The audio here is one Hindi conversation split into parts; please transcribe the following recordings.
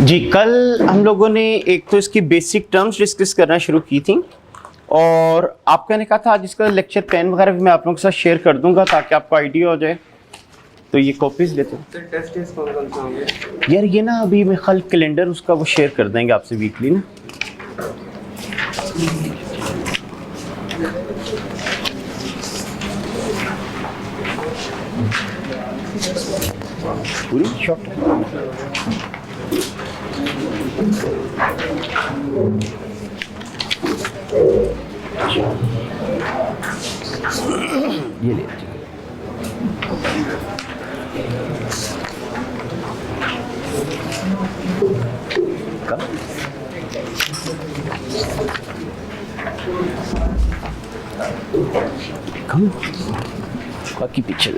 जी, कल हम लोगों ने एक तो इसकी बेसिक टर्म्स डिस्कस करना शुरू की थी और आपका ने कहा था आज इसका लेक्चर पेन वगैरह भी मैं आप लोगों के साथ शेयर कर दूंगा ताकि आपको आइडिया हो जाए। तो ये कॉपीज लेते हैं। टेस्ट इस कौन कौन सा होंगे? यार ये ना अभी मैं कल कैलेंडर उसका वो शेयर कर देंगे आपसे वीकली ना। पूरी शॉर्ट ये ले कम बाकी पीछे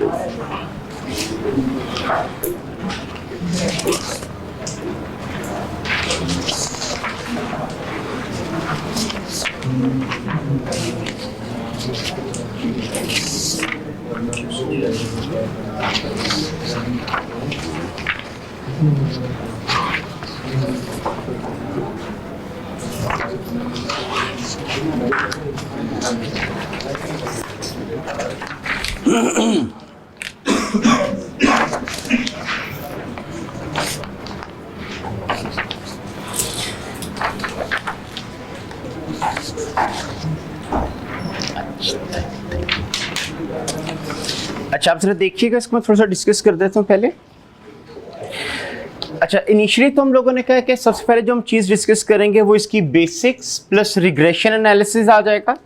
अच्छा, आप जरा देखिएगा, इसको मैं थोड़ा सा डिस्कस कर देता हूँ पहले। अच्छा, इनिशियली तो हम लोगों ने कहा कि सबसे पहले जो हम चीज़ डिस्कस करेंगे वो इसकी बेसिक्स प्लस रिग्रेशन एनालिसिस आ जाएगा।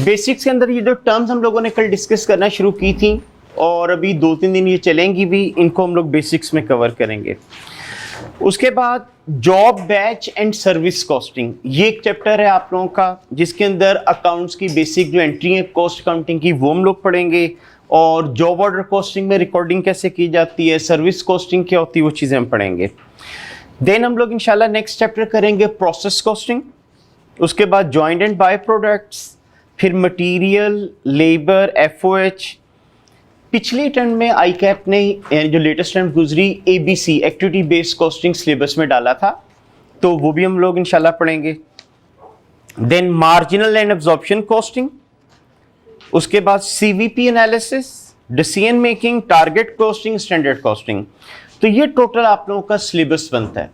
बेसिक्स के अंदर ये जो टर्म्स हम लोगों ने कल डिस्कस करना शुरू की थी और अभी 2-3 दिन ये चलेंगी भी, इनको हम लोग बेसिक्स में कवर करेंगे। उसके बाद job batch and service costing, ये एक चैप्टर है आप लोगों का जिसके अंदर अकाउंट्स की बेसिक जो एंट्री है कॉस्ट अकाउंटिंग की वो हम लोग पढ़ेंगे और जॉब ऑर्डर कॉस्टिंग में रिकॉर्डिंग कैसे की जाती है, सर्विस कॉस्टिंग क्या होती है, वो चीज़ें हम पढ़ेंगे। देन हम लोग इंशाल्लाह नेक्स्ट चैप्टर करेंगे प्रोसेस कॉस्टिंग, उसके बाद जॉइंट एंड बाय प्रोडक्ट्स, फिर मटेरियल, लेबर, एफओएच। पिछले टर्म में आई कैप ने जो लेटेस्ट टर्म गुजरी ABC activity based costing syllabus में डाला था, तो वो भी हम लोग इंशाल्लाह पढ़ेंगे। Then marginal and absorption costing, उसके बाद CVP analysis, decision making, target costing, standard costing. तो ये टोटल आप लोगों का सिलेबस बनता है।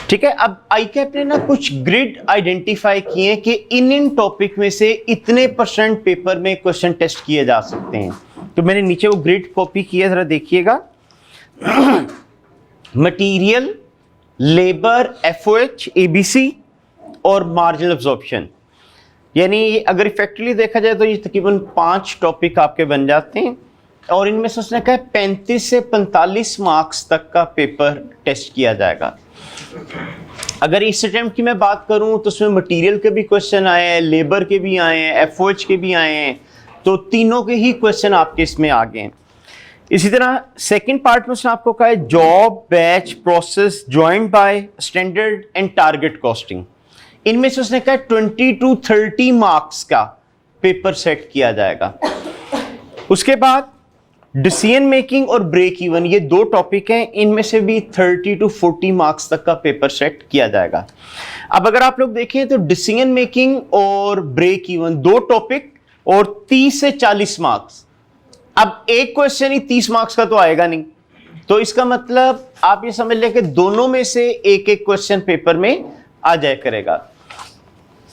ठीक है, अब आईकैप ने ना कुछ ग्रिड आइडेंटिफाई किए कि इन टॉपिक में से इतने % पेपर में क्वेश्चन टेस्ट किए जा सकते हैं। तो मैंने नीचे वो ग्रिड कॉपी किया, जरा देखिएगा। मटेरियल, लेबर, एफओएच, एबीसी और मार्जिनल एब्जॉर्प्शन, यानी अगर इफेक्टिवली देखा जाए तो ये तकरीबन 5 टॉपिक आपके बन जाते हैं और इनमें से उसने कहा 35 से 45 मार्क्स तक का पेपर टेस्ट किया जाएगा। अगर इस अटेम्प्ट की मैं बात करूं तो उसमें मटेरियल के भी क्वेश्चन आए हैं, लेबर के भी आए हैं, एफओएच के भी आए हैं, तो तीनों के ही क्वेश्चन आपके इसमें आ गए हैं। इसी तरह सेकंड पार्ट में उसने आपको कहा है job, batch, process, joint by, standard and target costing. इनमें से उसने कहा 20 to 30 मार्क्स का पेपर सेट किया जाएगा। उसके बाद डिसीजन मेकिंग और ब्रेक इवन, ये 2 टॉपिक हैं, इनमें से भी 30 to 40 मार्क्स तक का पेपर सेट किया जाएगा। अब अगर आप लोग देखें तो डिसीजन मेकिंग और ब्रेक इवन 2 टॉपिक और 30 से 40 मार्क्स। अब एक क्वेश्चन ही 30 मार्क्स का तो आएगा नहीं, तो इसका मतलब आप ये समझ लें कि दोनों में से एक एक क्वेश्चन पेपर में आ जाया करेगा।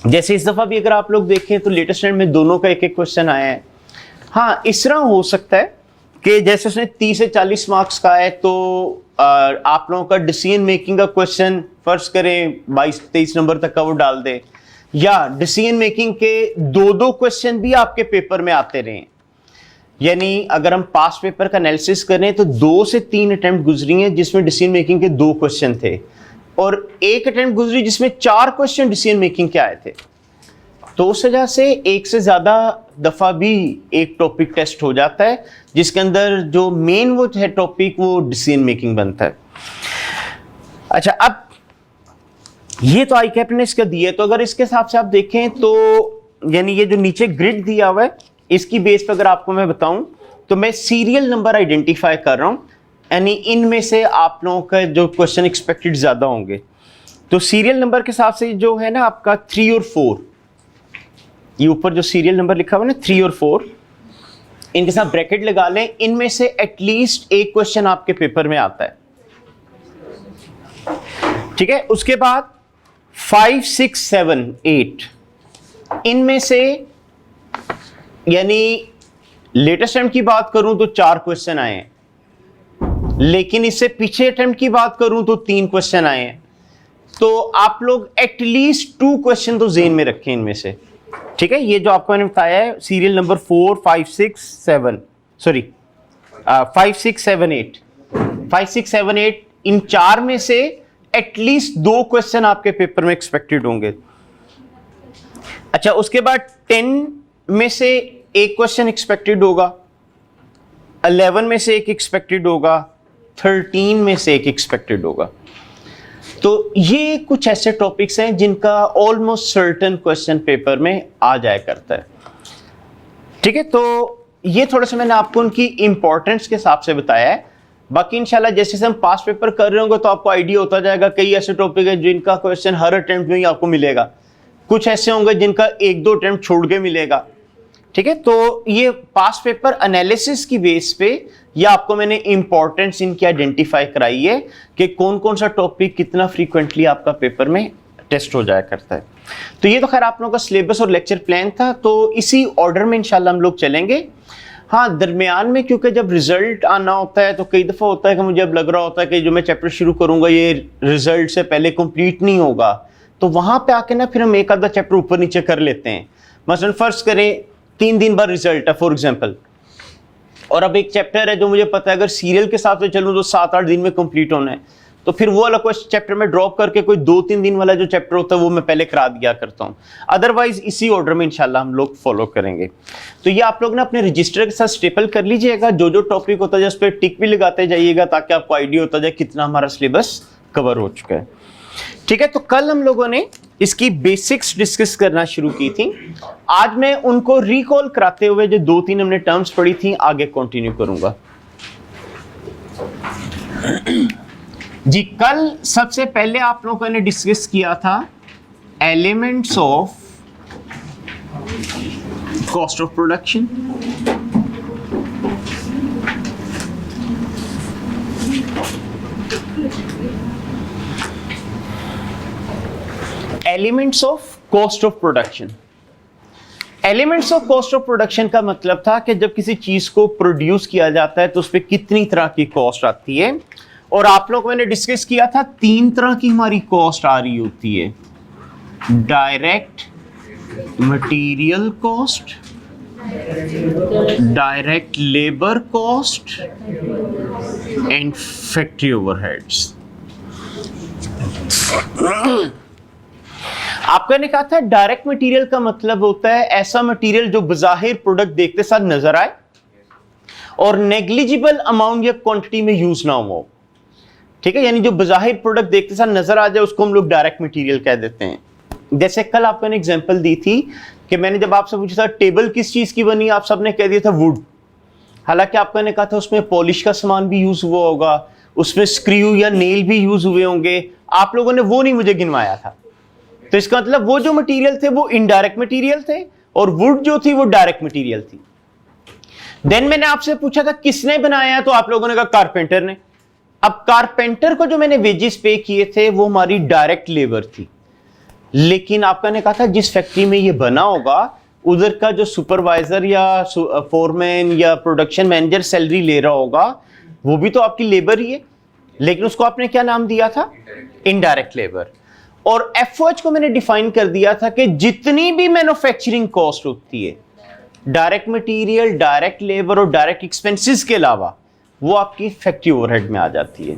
जैसे इस दफा भी अगर आप लोग देखें तो लेटेस्ट टर्म में दोनों का एक एक क्वेश्चन आया है। हाँ, इस तरह हो सकता है कि जैसे उसने 30 से 40 मार्क्स का है तो आप लोगों का डिसीजन मेकिंग का क्वेश्चन फर्ज करें 22-23 नंबर तक का वो डाल दे, या डिसीजन मेकिंग के 2-2 क्वेश्चन भी आपके पेपर में आते रहे। यानी अगर हम पास्ट पेपर का एनालिसिस करें तो 2 से 3 अटेम्प्ट गुजरी हैं जिसमें डिसीजन मेकिंग के 2 क्वेश्चन थे और एक अटेम्प्ट गुजरी जिसमें 4 क्वेश्चन डिसीजन मेकिंग के आए थे। तो उस वजह से एक से ज्यादा दफा भी एक टॉपिक टेस्ट हो जाता है जिसके अंदर जो मेन वो है टॉपिक वो डिसीजन मेकिंग बनता है। अच्छा, अब ये तो आईकैप ने इसका दिया है, तो अगर इसके हिसाब से आप देखें तो यानी ये जो नीचे ग्रिड दिया हुआ है इसकी बेस पर अगर आपको मैं बताऊं तो मैं सीरियल नंबर आइडेंटिफाई कर रहा हूं यानी इनमें से आप लोगों का जो क्वेश्चन एक्सपेक्टेड ज्यादा होंगे। तो सीरियल नंबर के हिसाब से जो है ना आपका 3 और 4, ये ऊपर जो सीरियल नंबर लिखा हुआ है ना 3 और 4, इनके साथ ब्रैकेट लगा लें, इनमें से एटलीस्ट एक क्वेश्चन आपके पेपर में आता है। ठीक है, उसके बाद 5, 6, 7, 8, इनमें से यानी लेटेस्ट अटेम्प्ट की बात करूं तो 4 क्वेश्चन आए हैं, लेकिन इससे पीछे अटेम्प्ट की बात करूं तो 3 क्वेश्चन आए हैं। तो आप लोग एटलीस्ट 2 क्वेश्चन तो जेन में रखें इनमें से। ठीक है, ये जो आपको मैंने बताया है सीरियल नंबर 4, 5, 6, 7, सॉरी 5, 6, 7, 8, 5, 6, 7, 8, इन 4 में से एटलीस्ट 2 क्वेश्चन आपके पेपर में एक्सपेक्टेड होंगे। अच्छा, उसके बाद 10 में से एक क्वेश्चन एक्सपेक्टेड होगा, 11 में से एक एक्सपेक्टेड होगा, 13 में से एक एक्सपेक्टेड होगा। तो ये कुछ ऐसे टॉपिक्स हैं जिनका ऑलमोस्ट सर्टेन क्वेश्चन पेपर में आ जाया करता है। ठीक है, तो ये थोड़ा सा मैंने आपको उनकी इंपॉर्टेंस के हिसाब से बताया है। बाकी इंशाल्लाह जैसे जैसे हम पास पेपर कर रहे होंगे तो आपको आइडिया होता जाएगा। कई ऐसे टॉपिक है जिनका क्वेश्चन हर अटेम्प्ट में ही आपको मिलेगा, कुछ ऐसे होंगे जिनका 1-2 अटेम्प्ट छोड़ के मिलेगा। ठीक है, तो ये पास पेपर एनालिसिस की बेस पे या आपको मैंने इंपॉर्टेंस इनकी आइडेंटिफाई कराई है कि कौन कौन सा टॉपिक कितना फ्रीक्वेंटली आपका पेपर में टेस्ट हो जाया करता है। तो ये तो खैर आप लोगों का सिलेबस और लेक्चर प्लान था, तो इसी ऑर्डर में इंशाल्लाह हम लोग चलेंगे। हाँ, दरमियान में क्योंकि जब रिजल्ट आना होता है तो कई दफ़ा होता है कि मुझे अब लग रहा होता है कि जो मैं चैप्टर शुरू करूंगा ये रिजल्ट से पहले कंप्लीट नहीं होगा, तो वहां पे आके ना फिर हम एक आधा चैप्टर ऊपर नीचे कर लेते हैं। मसलन फर्ज करें 3 दिन बाद रिजल्ट है फॉर एग्जाम्पल, और अब एक चैप्टर है जो मुझे पता है अगर सीरियल के साथ में चलूं तो 7-8 दिन में कंप्लीट होना है, तो फिर वो वाला क्वेश्चन चैप्टर में ड्रॉप करके कोई 2-3 दिन वाला जो चैप्टर होता है वो मैं पहले करा दिया करता हूं। अदरवाइज इसी ऑर्डर में इंशाल्लाह हम लोग फॉलो करेंगे। तो ये आप लोग ना अपने रजिस्टर के साथ स्टेपल कर लीजिएगा, जो जो टॉपिक होता है उस पर टिक भी लगाते जाइएगा ताकि आपको आइडिया होता जाए कितना हमारा सिलेबस कवर हो चुका है। ठीक है, तो कल हम लोगों ने इसकी बेसिक्स डिस्कस करना शुरू की थी। आज मैं उनको रिकॉल कराते हुए जो 2-3 हमने टर्म्स पढ़ी थी आगे कंटिन्यू करूंगा। जी, कल सबसे पहले आप लोगों ने डिस्कस किया था elements of cost of production. Elements of cost of production. Elements of cost of production का मतलब था कि जब किसी चीज को प्रोड्यूस किया जाता है तो उस पर कितनी तरह की कॉस्ट आती है, और आप लोग मैंने डिस्कस किया था 3 तरह की हमारी कॉस्ट आ रही होती है, direct material cost, direct labour cost and factory overheads. आपका ने कहा था डायरेक्ट मटेरियल का मतलब होता है ऐसा मटेरियल जो बजाहिर प्रोडक्ट देखते साथ नजर आए और नेग्लिजिबल अमाउंट या क्वांटिटी में यूज ना हो। ठीक है, यानी जो बजाहिर प्रोडक्ट देखते साथ नजर आ जाए उसको हम लोग डायरेक्ट मटेरियल कह देते हैं। जैसे कल आपको ने एग्जांपल दी थी कि मैंने जब आपसे पूछा था टेबल किस चीज की बनी, आप सबने कह दिया था वुड। हालांकि आपको ने कहा था उसमें पॉलिश का सामान भी यूज हुआ होगा, उसमें स्क्रू या नेल भी यूज हुए होंगे, आप लोगों ने वो नहीं मुझे गिनवाया था। तो इसका मतलब वो जो मटेरियल थे वो इनडायरेक्ट मटेरियल थे और वुड जो थी वो डायरेक्ट मटेरियल थी। देन मैंने आपसे पूछा था किसने बनाया, तो आप लोगों ने कहा कारपेंटर ने। अब कारपेंटर को जो मैंने वेजेस पे किए थे वो हमारी डायरेक्ट लेबर थी, लेकिन आपका ने कहा था जिस फैक्ट्री में ये बना होगा उधर का जो सुपरवाइजर या फोरमैन या प्रोडक्शन मैनेजर सैलरी ले रहा होगा वो भी तो आपकी लेबर ही है, लेकिन उसको आपने क्या नाम दिया था, इनडायरेक्ट लेबर। और एफओएच को मैंने डिफाइन कर दिया था कि जितनी भी मैन्युफैक्चरिंग कॉस्ट होती है डायरेक्ट मटेरियल, डायरेक्ट लेबर और डायरेक्ट एक्सपेंसेस के अलावा वो आपकी फैक्ट्री ओवरहेड में आ जाती है।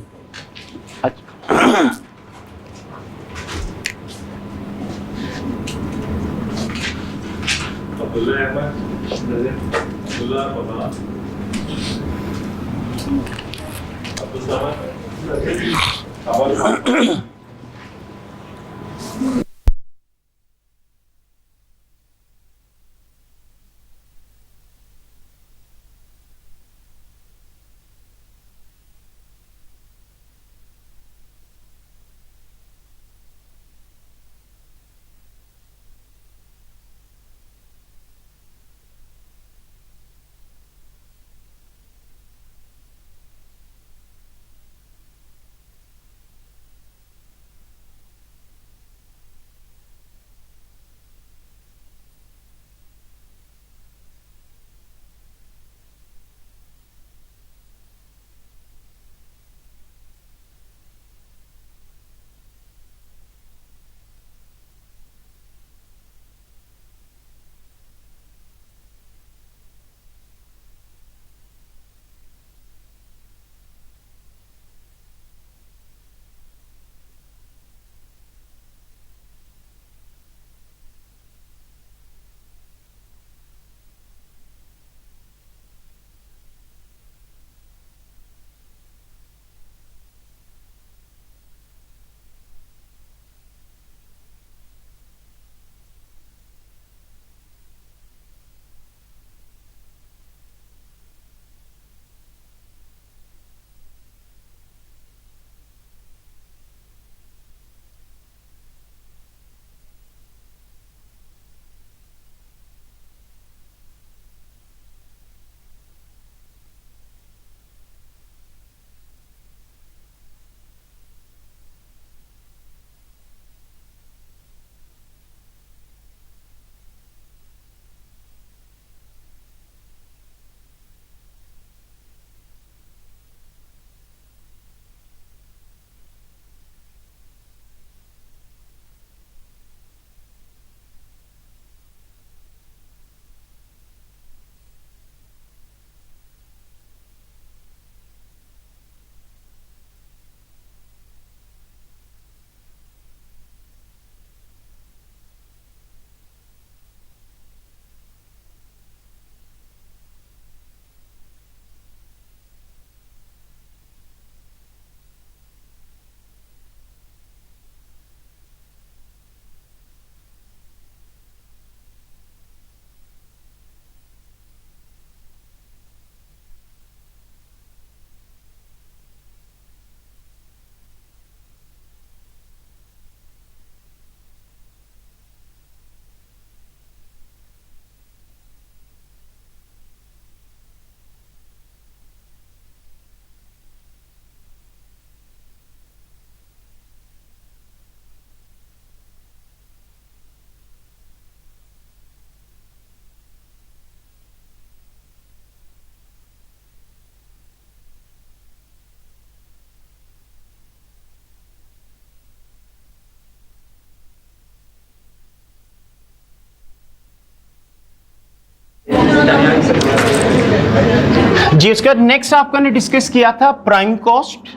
जी, उसके बाद नेक्स्ट आपका ने डिस्कस किया था प्राइम कॉस्ट,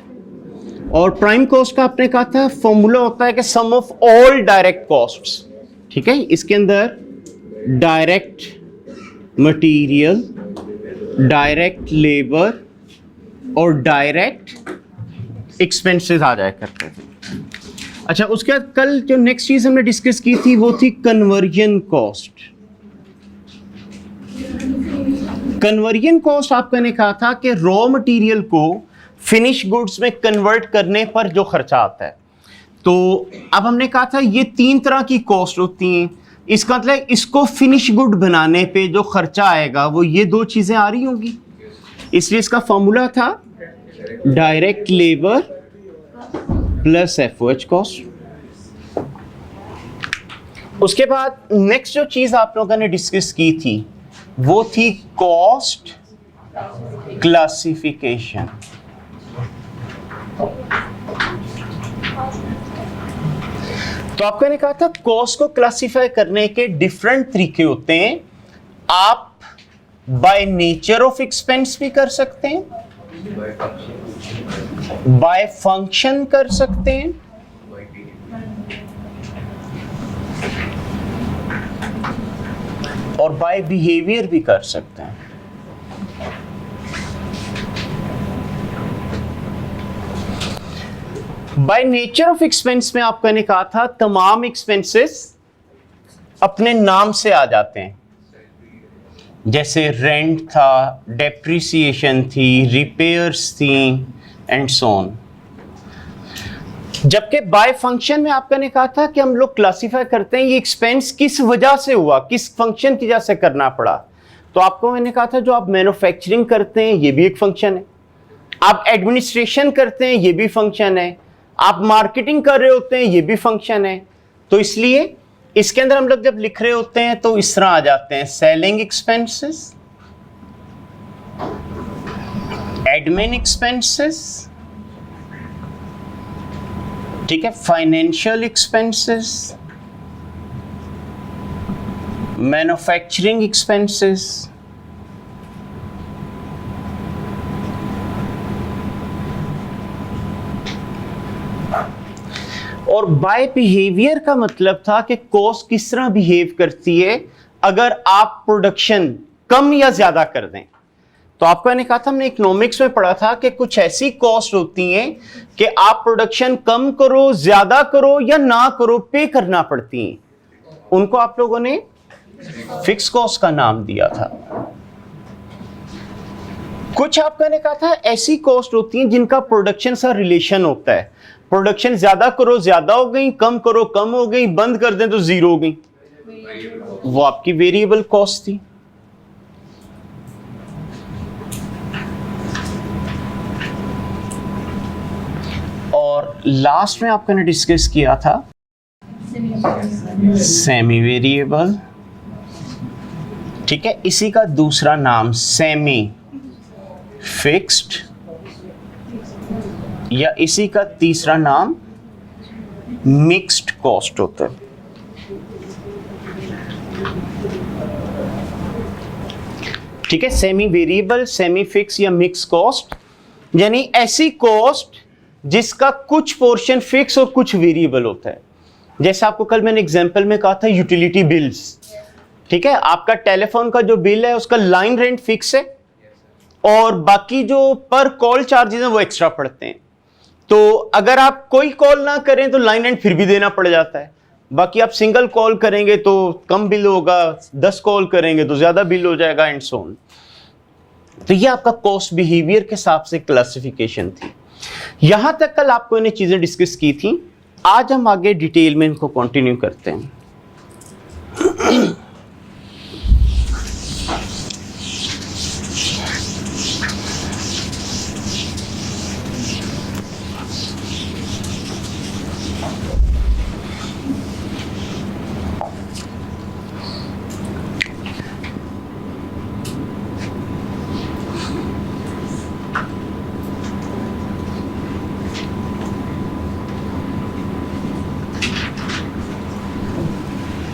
और प्राइम कॉस्ट का आपने कहा था फॉर्मूला होता है कि सम ऑफ ऑल डायरेक्ट कॉस्ट्स, ठीक है। इसके अंदर डायरेक्ट मटेरियल, डायरेक्ट लेबर और डायरेक्ट एक्सपेंसेस आ जाया करते थे। अच्छा, उसके बाद कल जो नेक्स्ट चीज हमने डिस्कस की थी वो थी कन्वर्जन कॉस्ट। कन्वर्जन कॉस्ट आपका ने कहा था कि रॉ मटेरियल को फिनिश गुड्स में कन्वर्ट करने पर जो खर्चा आता है। तो अब हमने कहा था ये 3 तरह की कॉस्ट होती हैं। इसका मतलब इसको फिनिश गुड बनाने पे जो खर्चा आएगा वो ये 2 चीजें आ रही होंगी। इसलिए इसका फॉर्मूला था direct labour plus FOH cost. उसके बाद नेक्स्ट जो चीज आप लोगों ने डिस्कस की थी वो थी कॉस्ट क्लासिफिकेशन। तो आपका ने कहा था कॉस्ट को क्लासिफाई करने के डिफरेंट तरीके होते हैं। आप बाय नेचर ऑफ एक्सपेंस भी कर सकते हैं, बाय फंक्शन कर सकते हैं, और बाय बिहेवियर भी कर सकते हैं। बाय नेचर ऑफ एक्सपेंस में आपका ने कहा था तमाम एक्सपेंसेस अपने नाम से आ जाते हैं, जैसे रेंट था, डेप्रिसिएशन थी, रिपेयर्स थी एंड सो ऑन। जबकि बाय फंक्शन में आपका ने कहा था कि हम लोग क्लासिफाई करते हैं ये एक्सपेंस किस वजह से हुआ, किस फंक्शन की वजह से करना पड़ा। तो आपको मैंने कहा था जो आप मैन्युफैक्चरिंग करते हैं ये भी एक फंक्शन है, आप एडमिनिस्ट्रेशन करते हैं ये भी फंक्शन है, आप मार्केटिंग कर रहे होते हैं ये भी फंक्शन है। तो इसलिए इसके अंदर हम लोग जब लिख रहे होते हैं तो इस तरह आ जाते हैं सेलिंग एक्सपेंसेस, एडमिन एक्सपेंसेस, ठीक है, फाइनेंशियल एक्सपेंसेस, मैन्युफैक्चरिंग एक्सपेंसेस, और बाय बिहेवियर का मतलब था कि कॉस्ट किस तरह बिहेव करती है अगर आप प्रोडक्शन कम या ज्यादा कर दें। तो आपको मैंने कहा था, हमने इकोनॉमिक्स में पढ़ा था कि कुछ ऐसी कॉस्ट होती हैं कि आप प्रोडक्शन कम करो, ज्यादा करो या ना करो, पे करना पड़ती हैं। उनको आप लोगों ने फिक्स कॉस्ट का नाम दिया था। कुछ आपका ने कहा था ऐसी कॉस्ट होती हैं जिनका प्रोडक्शन सा रिलेशन होता है, प्रोडक्शन ज्यादा करो ज्यादा हो गई, कम करो कम हो गई, बंद कर दें तो जीरो हो गई, वो आपकी वेरिएबल कॉस्ट थी। और लास्ट में आपका ने डिस्कस किया था सेमी वेरिएबल, ठीक है। इसी का दूसरा नाम सेमी फिक्स्ड, या इसी का तीसरा नाम मिक्स्ड कॉस्ट होता है। ठीक है, सेमी वेरिएबल, सेमी फिक्स या मिक्स कॉस्ट, यानी ऐसी कॉस्ट जिसका कुछ पोर्शन फिक्स और कुछ वेरिएबल होता है। जैसे आपको कल मैंने एग्जांपल में कहा था यूटिलिटी बिल्स, ठीक है, आपका टेलीफोन का जो बिल है उसका लाइन रेंट फिक्स है और बाकी जो पर कॉल चार्जेस हैं वो एक्स्ट्रा पड़ते हैं। तो अगर आप कोई कॉल ना करें तो लाइन रेंट फिर भी देना पड़ जाता है, बाकी आप सिंगल कॉल करेंगे तो कम बिल होगा, 10 कॉल करेंगे तो ज्यादा बिल हो जाएगा एंड सो ऑन। तो ये आपका कॉस्ट बिहेवियर के हिसाब से क्लासिफिकेशन थी। यहां तक कल आपको इन्हें चीजें डिस्कस की थी, आज हम आगे डिटेल में इनको कंटिन्यू करते हैं।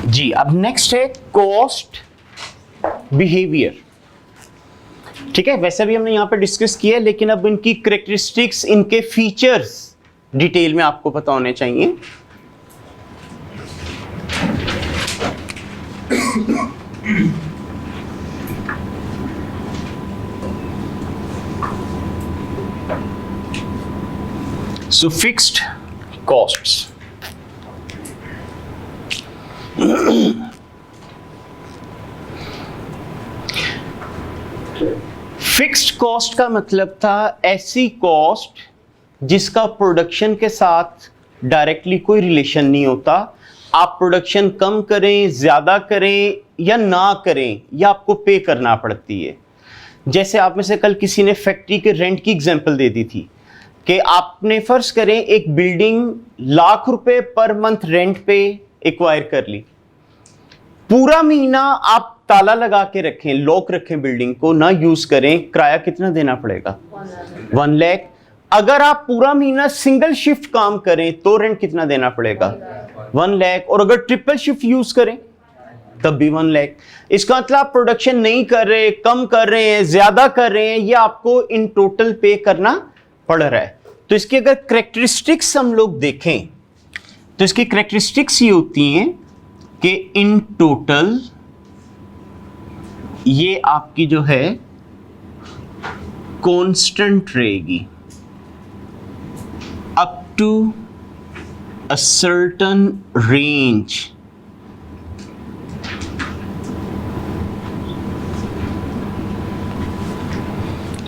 जी, अब नेक्स्ट है कॉस्ट बिहेवियर। ठीक है, वैसे भी हमने यहाँ पे डिस्कस किया है, लेकिन अब इनकी कैरेक्टरिस्टिक्स, इनके फीचर्स डिटेल में आपको पता होने चाहिए। So fixed costs. Fixed cost का मतलब था ऐसी कॉस्ट जिसका प्रोडक्शन के साथ डायरेक्टली कोई रिलेशन नहीं होता। आप प्रोडक्शन कम करें, ज्यादा करें या ना करें, या आपको पे करना पड़ती है। जैसे आप में से कल किसी ने फैक्ट्री के रेंट की एग्जांपल दे दी थी कि आपने फर्ज करें एक बिल्डिंग लाख रुपए पर मंथ रेंट पे एक्वायर कर ली, पूरा महीना आप ताला लगा के रखें, लॉक रखें, बिल्डिंग को ना यूज करें, किराया कितना देना पड़ेगा? 1 लाख। अगर आप पूरा महीना सिंगल शिफ्ट काम करें तो रेंट कितना देना पड़ेगा? 1 लाख। और अगर ट्रिपल शिफ्ट यूज करें तब भी 1 लाख। इसका मतलब आप प्रोडक्शन नहीं कर रहे, कम कर रहे हैं, ज्यादा कर रहे हैं, ये आपको इन टोटल पे करना पड़ रहा है। तो इसकी अगर कैरेक्टरिस्टिक्स हम लोग देखें तो इसकी कैरेक्टरिस्टिक्स ये होती हैं कि इन टोटल ये आपकी जो है कांस्टेंट रहेगी up to a certain range.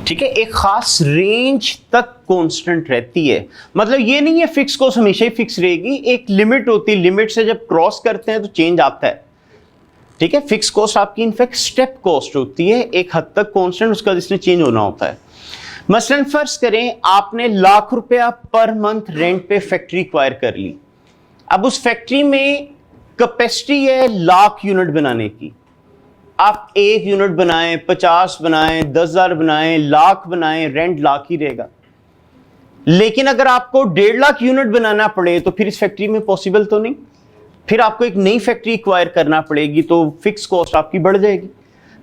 ठीक है, एक खास रेंज तक कांस्टेंट रहती है। मतलब ये नहीं है फिक्स कॉस्ट हमेशा ही फिक्स रहेगी, एक लिमिट होती है, लिमिट से जब क्रॉस करते हैं तो चेंज आता है। ठीक है, फिक्स कॉस्ट आपकी इनफैक्ट स्टेप कॉस्ट होती है, एक हद तक कांस्टेंट, उसका जिसमें चेंज होना होता है। मसलन फर्ज करें आपने लाख रुपया पर मंथ रेंट पे फैक्ट्री एक्वायर कर ली। अब उस फैक्ट्री में कैपेसिटी है लाख यूनिट बनाने की। आप 1 यूनिट बनाएं, 50 बनाएं, 10,000 बनाएं, लाख बनाएं, रेंट लाख ही रहेगा। लेकिन अगर आपको 1.5 लाख यूनिट बनाना पड़े तो फिर इस फैक्ट्री में पॉसिबल तो नहीं, फिर आपको एक नई फैक्ट्री एक्वायर करना पड़ेगी, तो फिक्स कॉस्ट आपकी बढ़ जाएगी।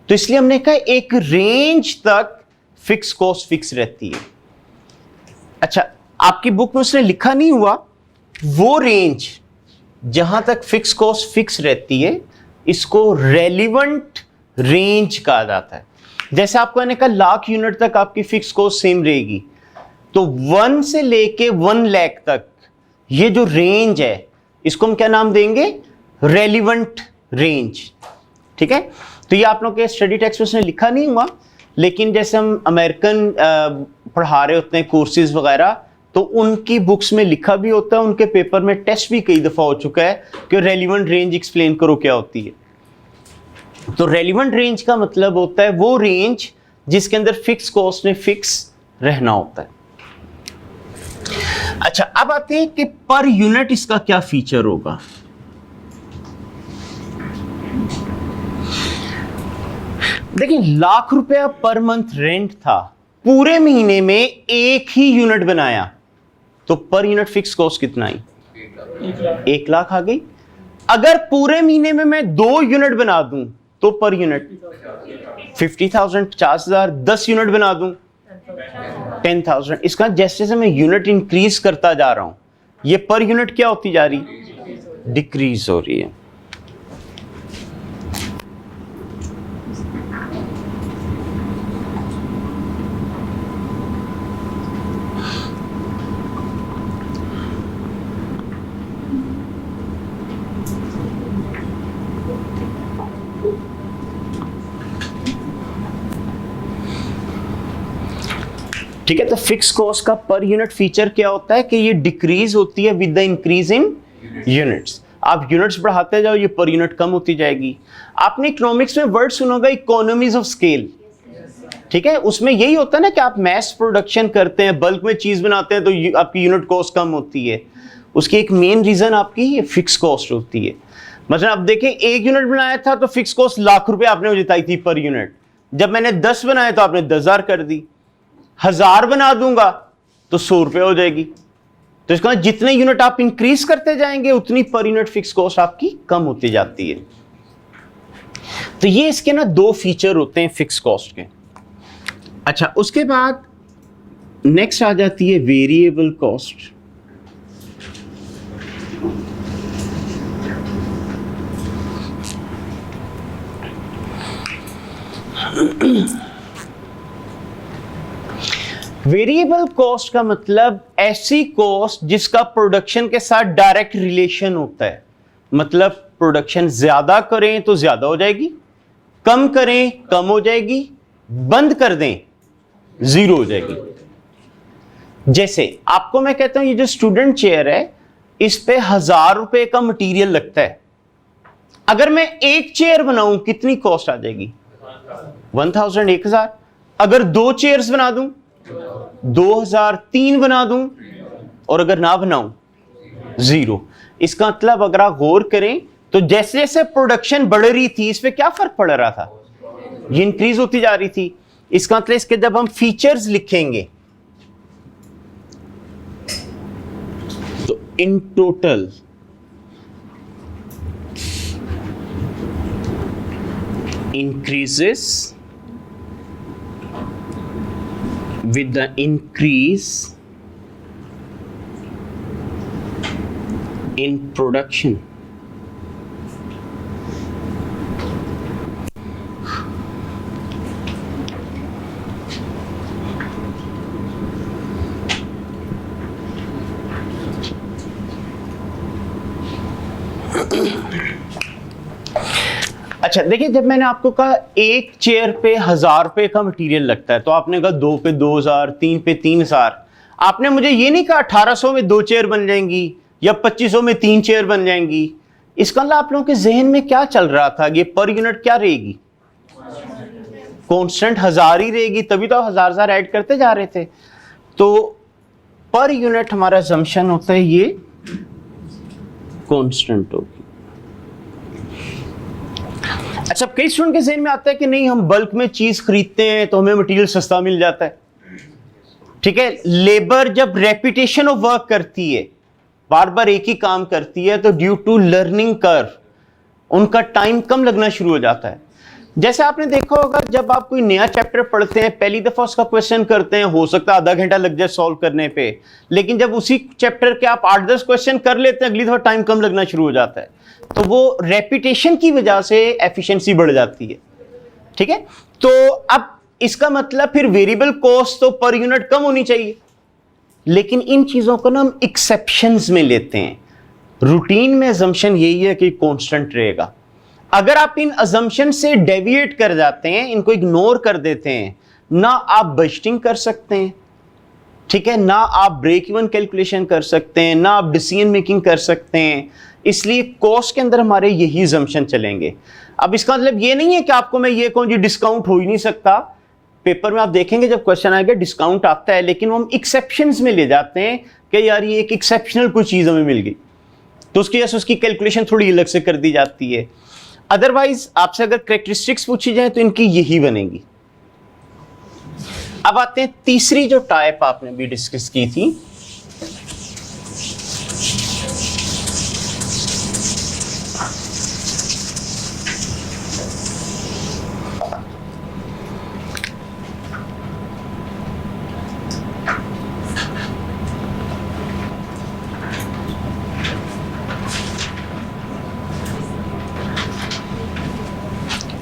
तो इसलिए हमने कहा एक रेंज तक फिक्स कॉस्ट फिक्स रहती है। अच्छा, आपकी बुक में उसने लिखा नहीं हुआ, वो रेंज जहां तक फिक्स कॉस्ट फिक्स रहती है इसको रेलिवेंट रेंज कहा जाता है। जैसे आपको मैंने कहा लाख यूनिट तक आपकी फिक्स कॉस्ट सेम रहेगी, तो 1 से लेके 1 लाख तक ये जो रेंज है इसको हम क्या नाम देंगे? Relevant range. ठीक है, तो ये आप लोग के स्टडी टेक्स्ट में उसने लिखा नहीं हुआ, लेकिन जैसे हम अमेरिकन पढ़ा रहे होते हैं कोर्सेज वगैरह, तो उनकी बुक्स में लिखा भी होता है, उनके पेपर में टेस्ट भी कई दफा हो चुका है कि रेलिवेंट रेंज एक्सप्लेन करो क्या होती है। तो रेलिवेंट रेंज का मतलब होता है वो रेंज जिसके अंदर फिक्स कॉस्ट में फिक्स रहना होता है। अच्छा, अब आते हैं कि पर यूनिट इसका क्या फीचर होगा। देखिए, लाख रुपया पर मंथ रेंट था, पूरे महीने में 1 ही यूनिट बनाया तो पर यूनिट फिक्स कॉस्ट कितना आई? 1 लाख आ गई। अगर पूरे महीने में मैं 2 यूनिट बना दूं तो पर यूनिट 50,000, 50,000। 10 यूनिट बना दूं 10,000। इसका जैसे जैसे मैं यूनिट इंक्रीज करता जा रहा हूं, ये पर यूनिट क्या होती जा रही? डिक्रीज हो रही है। ठीक है, तो फिक्स कॉस्ट का पर यूनिट फीचर क्या होता है कि ये डिक्रीज होती है with the increase in units. आप यूनिट्स बढ़ाते जाओ, ये पर यूनिट कम होती जाएगी। आपने इकोनॉमिक्स में वर्ड सुना होगा इकोनॉमीज ऑफ स्केल। ठीक है, उसमें यही होता है ना कि आप मैस प्रोडक्शन करते हैं, बल्क में चीज बनाते हैं तो आपकी यूनिट कॉस्ट कम होती है। उसकी एक मेन रीजन आपकी फिक्स कॉस्ट होती है। मतलब आप देखें, 1 यूनिट बनाया था तो फिक्स कॉस्ट लाख रुपए आपने जिताई थी पर यूनिट। जब मैंने 10 बनाए तो आपने 10,000 कर दी। 1000 बना दूंगा तो 100 रुपए हो जाएगी। तो इसका जितने यूनिट आप इंक्रीज करते जाएंगे उतनी पर यूनिट फिक्स कॉस्ट आपकी कम होती जाती है। तो ये इसके ना 2 फीचर होते हैं फिक्स कॉस्ट के। अच्छा, उसके बाद नेक्स्ट आ जाती है वेरिएबल कॉस्ट। वेरिएबल कॉस्ट का मतलब ऐसी कॉस्ट जिसका प्रोडक्शन के साथ डायरेक्ट रिलेशन होता है। मतलब प्रोडक्शन ज्यादा करें तो ज्यादा हो जाएगी, कम करें कम हो जाएगी, बंद कर दें जीरो हो जाएगी। जैसे आपको मैं कहता हूं ये जो स्टूडेंट चेयर है इस पे 1000 रुपए का मटेरियल लगता है। अगर मैं एक चेयर बनाऊं कितनी कॉस्ट आ जाएगी? 1000, 1000। अगर 2 चेयर्स बना दूं 2000, 3 बना दूं और अगर ना बनाऊं 0। इसका मतलब अगर आप गौर करें तो जैसे जैसे प्रोडक्शन बढ़ रही थी इस पे क्या फर्क पड़ रहा था? ये इंक्रीज होती जा रही थी। इसका मतलब इसके जब हम फीचर्स लिखेंगे तो in total increases with the increase in production. अच्छा देखिए, जब मैंने आपको कहा एक चेयर पे 1000 रुपए का मटेरियल लगता है तो आपने कहा 2 पे 2000, 3 पे 3000। आपने मुझे ये नहीं कहा 1800 में 2 चेयर बन जाएंगी या 2500 में 3 चेयर बन जाएंगी। इसका मतलब आप लोगों के जहन में क्या चल रहा था? ये पर यूनिट क्या रहेगी? कांस्टेंट 1000 ही रहेगी, तभी तो 1000 ऐड करते जा रहे थे। तो पर यूनिट हमारा असम्पशन होता है ये कांस्टेंट होगी। अच्छा, कई स्टूडेंट के जहन में आता है कि नहीं हम बल्क में चीज खरीदते हैं तो हमें मटेरियल सस्ता मिल जाता है। ठीक है, लेबर जब रेपिटेशन ऑफ वर्क करती है, बार बार एक ही काम करती है, तो ड्यू टू लर्निंग कर्व उनका टाइम कम लगना शुरू हो जाता है। जैसे आपने देखा होगा जब आप कोई नया चैप्टर पढ़ते हैं पहली दफा उसका क्वेश्चन करते हैं, हो सकता है आधा घंटा लग जाए सॉल्व करने पे, लेकिन जब उसी चैप्टर के आप 8-10 क्वेश्चन कर लेते हैं अगली दफा टाइम कम लगना शुरू हो जाता है। तो वो रेपिटेशन की वजह से एफिशिएंसी बढ़ जाती है। ठीक है, तो अब इसका मतलब फिर वेरिएबल कॉस्ट तो पर यूनिट कम होनी चाहिए, लेकिन इन चीजों को ना हम एक्सेप्शंस में लेते हैं। रूटीन में अजम्पशन यही है कि कांस्टेंट रहेगा। अगर आप इन अजम्पशन से डेविएट कर जाते हैं, इनको इग्नोर कर देते हैं, ना आप बजटिंग कर सकते हैं, ठीक है, ना आप ब्रेक इवन कैलकुलेशन कर सकते हैं, ना आप डिसीजन मेकिंग कर सकते हैं। इसलिए कॉस्ट के अंदर हमारे यही अजम्पशन चलेंगे। अब इसका मतलब ये नहीं है कि आपको मैं ये कहूं जी डिस्काउंट हो ही नहीं सकता। पेपर में आप देखेंगे जब क्वेश्चन आएगा डिस्काउंट आता है, लेकिन वो हम एक्सेप्शंस में ले जाते हैं कि यार ये एक एक्सेप्शनल कोई चीज हमें मिल गई, तो उसकी वजह से उसकी कैलकुलेशन थोड़ी अलग से कर दी जाती है। अदरवाइज आपसे अगर कैरेक्टरिस्टिक्स पूछी जाए तो इनकी यही बनेगी। अब आते हैं तीसरी जो टाइप आपने भी डिस्कस की थी,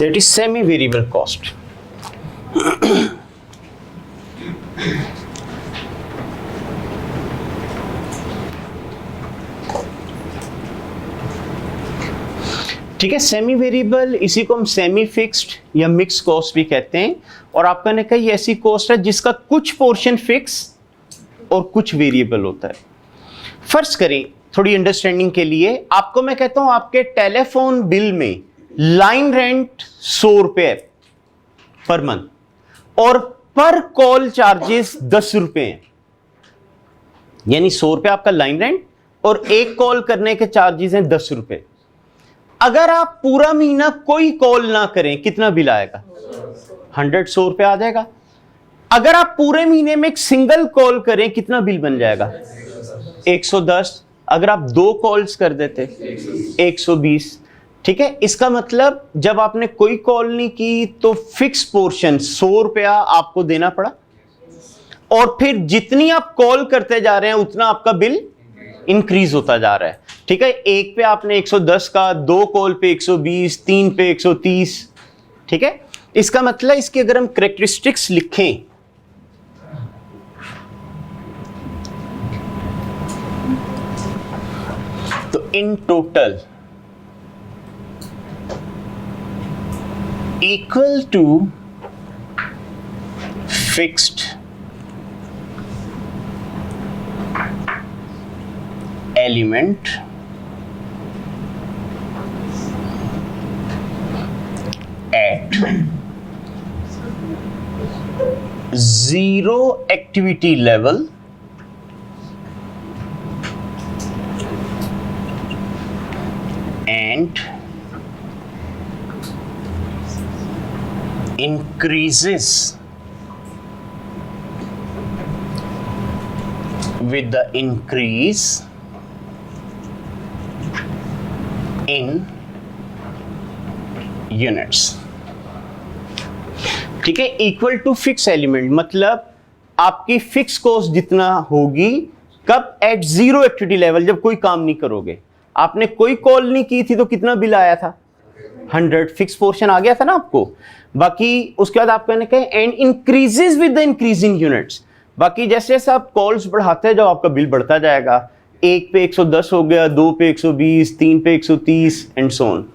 that is semi variable cost। ठीक है, सेमी वेरिएबल इसी को हम सेमी फिक्स्ड या मिक्स कॉस्ट भी कहते हैं। और आपका ने कहा ये ऐसी कॉस्ट है जिसका कुछ पोर्शन फिक्स और कुछ वेरिएबल होता है। फर्ज करें थोड़ी अंडरस्टैंडिंग के लिए, आपको मैं कहता हूं आपके टेलीफोन बिल में लाइन रेंट 100 रुपए पर मंथ और पर कॉल चार्जेस 10 रुपए हैं, यानी 100 रुपए आपका लाइन रेंट और एक कॉल करने के चार्जेस हैं 10 रुपए। अगर आप पूरा महीना कोई कॉल ना करें कितना बिल आएगा? 100 रुपए आ जाएगा। अगर आप पूरे महीने में एक सिंगल कॉल करें कितना बिल बन जाएगा? 110। अगर आप 2 कॉल्स कर देते 120। ठीक है, इसका मतलब जब आपने कोई कॉल नहीं की तो फिक्स पोर्शन 100 रुपया आपको देना पड़ा, और फिर जितनी आप कॉल करते जा रहे हैं उतना आपका बिल इंक्रीज होता जा रहा है। ठीक है, एक पे आपने 110 का, 2 कॉल पे 120, 3 पे 130। ठीक है, इसका मतलब इसकी अगर हम कैरेक्टरिस्टिक्स लिखें तो in total equal to fixed element at zero activity level and increases with the increase in units। ठीक है, इक्वल टू फिक्स एलिमेंट मतलब आपकी फिक्स कॉस्ट जितना होगी कब, एट जीरो एक्टिविटी लेवल, जब कोई काम नहीं करोगे। आपने कोई कॉल नहीं की थी तो कितना बिल आया था, 100 फिक्स पोर्शन आ गया था ना आपको। बाकी उसके बाद आप कहने कहें and increases with the increase in units, बाकी जैसे जैसे आप कॉल्स बढ़ाते हैं जब आपका बिल बढ़ता जाएगा, 1 पे 110 हो गया, 2 पे 120, 3 पे 130 एंड सो ऑन।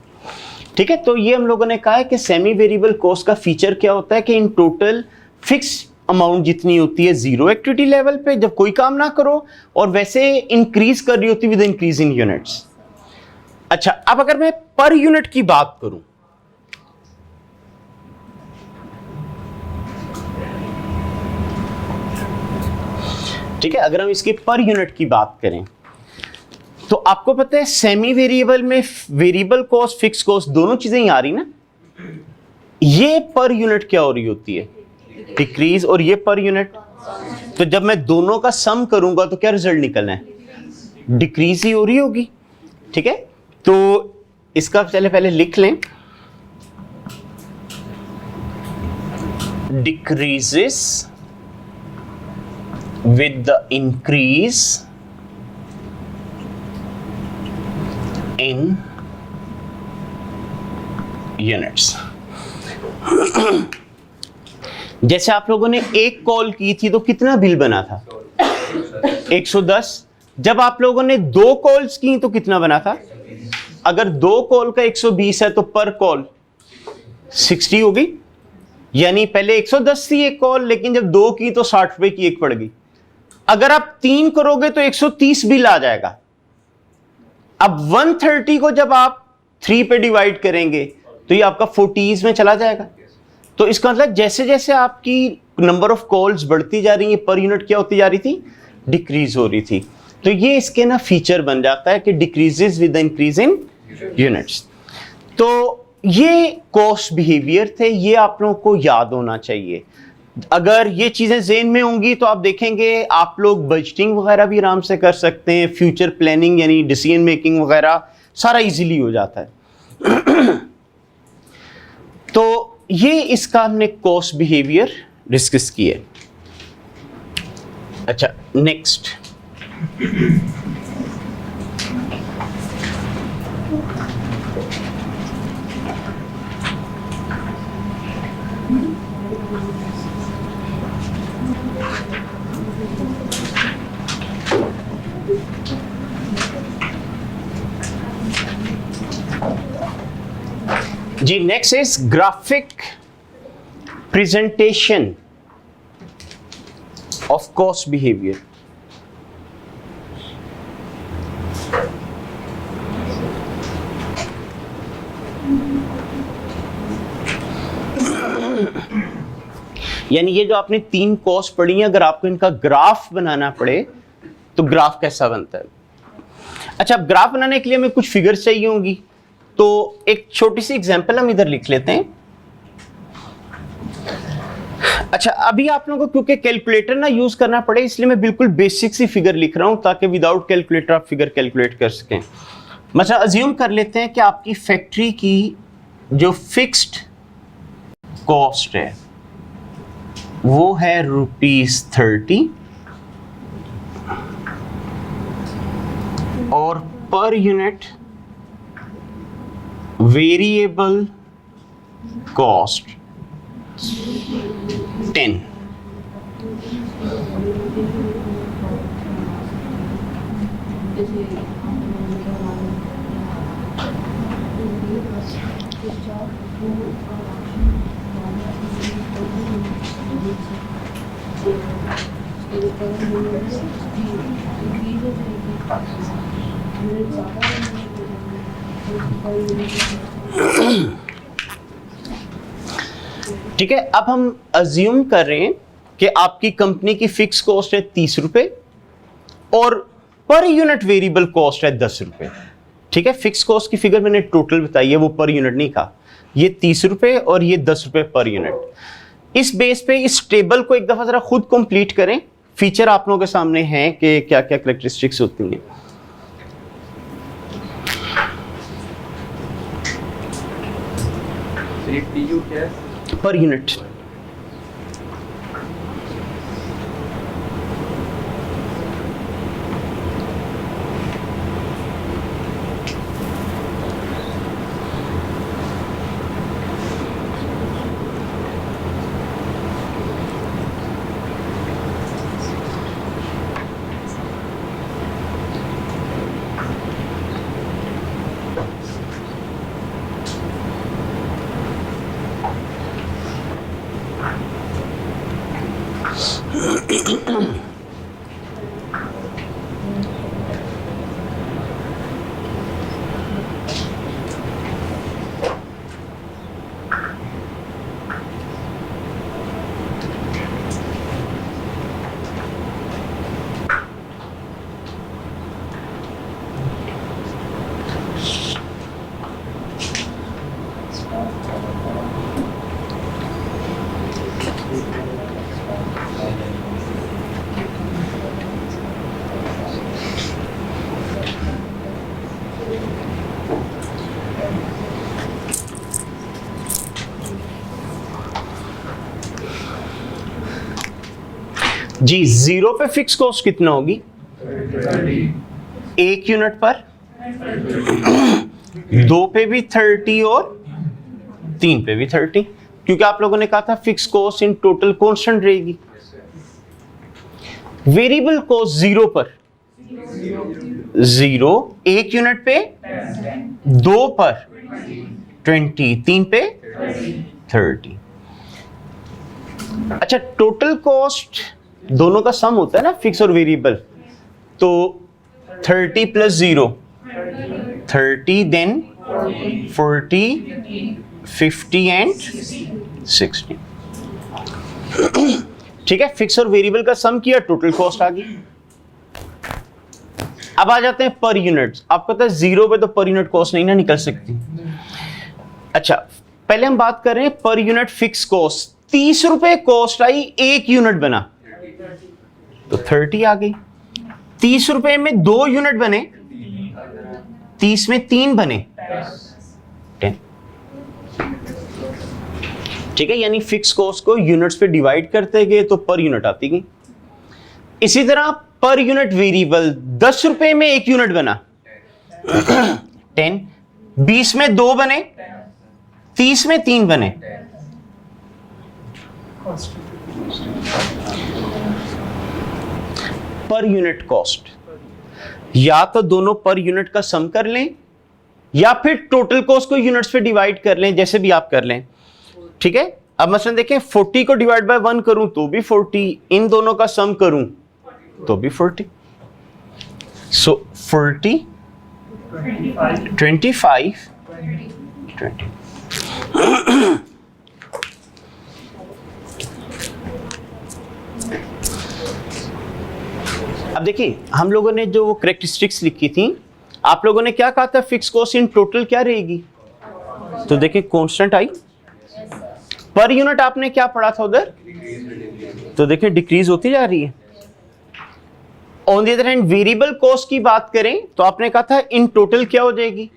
ठीक है, तो ये हम लोगों ने कहा है कि सेमी वेरिएबल कॉस्ट का फीचर क्या होता है कि इन टोटल फिक्स अमाउंट जितनी होती है जीरो एक्टिविटी लेवल पे जब कोई काम ना करो, और वैसे इंक्रीज कर रही होती है विद इंक्रीज इन यूनिट्स। अच्छा, अब अगर मैं पर यूनिट की बात करूं, ठीक है, अगर हम इसकी पर यूनिट की बात करें तो आपको पता है सेमी वेरिएबल में वेरिएबल कॉस्ट फिक्स कॉस्ट दोनों चीजें ही आ रही ना। ये पर यूनिट क्या हो रही होती है, डिक्रीज, और ये पर यूनिट, तो जब मैं दोनों का सम करूंगा तो क्या रिजल्ट निकलना है, डिक्रीज ही हो रही होगी। ठीक है, तो इसका पहले लिख लें, decreases with the increase in units. जैसे आप लोगों ने एक कॉल की थी तो कितना बिल बना था, 110। जब आप लोगों ने 2 कॉल्स की तो कितना बना था, अगर 2 कॉल का 120 है तो पर कॉल 60 होगी, यानी पहले 110 थी एक कॉल, लेकिन जब 2 की तो 60 रुपए की एक पड़ गई। अगर आप 3 करोगे तो 130 बिल आ जाएगा। अब 130 को जब आप 3 पे डिवाइड करेंगे तो ये आपका 40s में चला जाएगा। तो इसका मतलब जैसे जैसे आपकी नंबर ऑफ कॉल्स बढ़ती जा रही है, पर यूनिट क्या होती जा रही थी, डिक्रीज हो रही थी। तो ये इसके ना फीचर बन जाता है कि decreases with the increase in units. तो ये कॉस्ट बिहेवियर थे, ये आप लोगों को याद होना चाहिए। अगर ये चीजें ज़हन में होंगी तो आप देखेंगे आप लोग बजटिंग वगैरह भी आराम से कर सकते हैं, फ्यूचर प्लानिंग यानी डिसीजन मेकिंग वगैरह सारा इजीली हो जाता है। तो ये इसका हमने कॉस्ट बिहेवियर डिस्कस किए। अच्छा, नेक्स्ट जी, next is graphic presentation of cost behaviour. यानी ये जो आपने 3 कॉस्ट पढ़ी है, अगर आपको इनका ग्राफ बनाना पड़े तो ग्राफ कैसा बनता है। अच्छा, अब ग्राफ बनाने के लिए हमें कुछ फिगर्स चाहिए होंगी, तो एक छोटी सी एग्जांपल हम इधर लिख लेते हैं। अच्छा, अभी आप लोगों को क्योंकि कैलकुलेटर ना यूज करना पड़े इसलिए मैं बिल्कुल बेसिक सी फिगर लिख रहा हूं ताकि विदाउट कैलकुलेटर आप फिगर कैलकुलेट कर सकें। मतलब अज्यूम कर लेते हैं कि आपकी फैक्ट्री की जो फिक्स्ड कॉस्ट है वो है ₹30 और पर यूनिट वेरिएबल कॉस्ट 10। ठीक है, अब हम अज्यूम कर रहे हैं कि आपकी कंपनी की फिक्स कॉस्ट है ₹30 और पर यूनिट वेरिएबल कॉस्ट है ₹10। ठीक है, फिक्स कॉस्ट की फिगर मैंने टोटल बताई है, वो पर यूनिट नहीं कहा। ये ₹30 और ये ₹10 पर यूनिट। इस बेस पे इस टेबल को एक दफा जरा खुद कंप्लीट करें। फीचर आप लोगों के सामने हैं कि क्या क्या कैरेक्टरिस्टिक्स होती हैं। पर यूनिट जी, 0 पे फिक्स कॉस्ट कितना होगी? 1 यूनिट पर, 2 पे भी 30 और 3 पे भी 30, क्योंकि आप लोगों ने कहा था fix cost in total constant रहेगी। वेरिएबल कॉस्ट 0 पर 0, 1 यूनिट पे 2 पर 20, 3 पे 30। अच्छा, टोटल कॉस्ट दोनों का सम होता है ना, फिक्स और वेरिएबल। तो 30 प्लस 0 30, देन 40, 50 एंड 60। ठीक है, फिक्स और वेरिएबल का सम किया, टोटल कॉस्ट आ गई। अब आ जाते हैं पर यूनिट। आपको पता है 0 पे तो पर यूनिट कॉस्ट नहीं ना निकल सकती। अच्छा, पहले हम बात कर रहे हैं पर यूनिट फिक्स कॉस्ट। ₹30 कॉस्ट आई, 1 यूनिट बना तो 30 आ गई। ₹30 में 2 यूनिट बने, 30 में 3 बने 10। ठीक है, यानी फिक्स कॉस्ट को यूनिट्स पे डिवाइड करते गए तो पर यूनिट आती गई। इसी तरह पर यूनिट वेरिएबल, ₹10 में 1 यूनिट बना 10, 20 में 2 बने, 30 में 3 बने। पर यूनिट कॉस्ट, या तो दोनों पर यूनिट का सम कर लें या फिर टोटल कॉस्ट को यूनिट्स पे डिवाइड कर लें, जैसे भी आप कर लें। ठीक है, अब मसलन देखें 40 को डिवाइड बाय 1 करूं तो भी 40, इन दोनों का सम करूं तो भी 40। सो 40 25 20। अब देखिए, हम लोगों ने जो वो कैरेक्टरिस्टिक्स लिखी थी, आप लोगों ने क्या कहा था फिक्स कॉस्ट इन टोटल क्या रहेगी? तो देखिए कांस्टेंट आई। पर यूनिट आपने क्या पढ़ा था उधर? तो देखिए डिक्रीज होती जा रही है। On the other hand variable cost की बात करें तो आपने कहा था इन टोटल क्या हो जाएगी,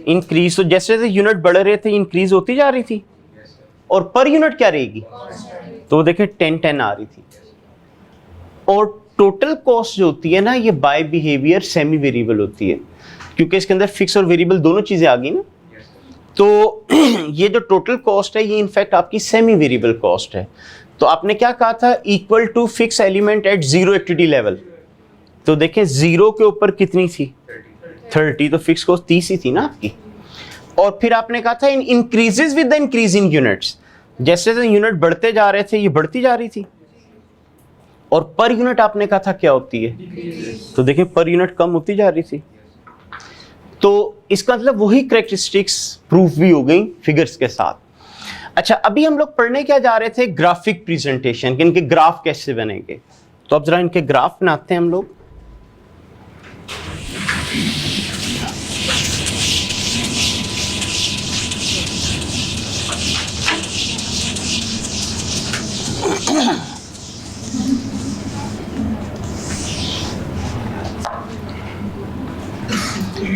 इंक्रीज। तो जैसे जैसे यूनिट बढ़ रहे थे इंक्रीज होती जा रही थी, और पर यूनिट क्या रहेगी, तो देखें 10 आ रही थी। और टोटल कॉस्ट जो होती है ना, ये बाय बिहेवियर सेमी वेरिएबल होती है, क्योंकि इसके अंदर फिक्स और वेरिएबल दोनों चीजें आ गई ना। तो ये जो टोटल कॉस्ट है ये इनफैक्ट आपकी सेमी वेरिएबल कॉस्ट है। तो आपने क्या कहा था, equal to fix element at zero activity level. तो देखें जीरो के ऊपर कितनी थी, 30, तो फिक्स कॉस्ट 30 ही थी ना आपकी। और फिर आपने कहा था in increases with the increase in units, जैसे जैसे यूनिट बढ़ते जा रहे थे ये बढ़ती जा रही थी। और पर यूनिट आपने कहा था क्या होती है, तो देखें पर यूनिट कम होती जा रही थी। तो इसका मतलब वही कैरेक्टरिस्टिक्स प्रूफ भी हो गई फिगर्स के साथ। अच्छा, अभी हम लोग पढ़ने क्या जा रहे थे, ग्राफिक प्रेजेंटेशन, कि इनके ग्राफ कैसे बनेंगे। तो अब जरा इनके ग्राफ बनाते हैं हम लोग।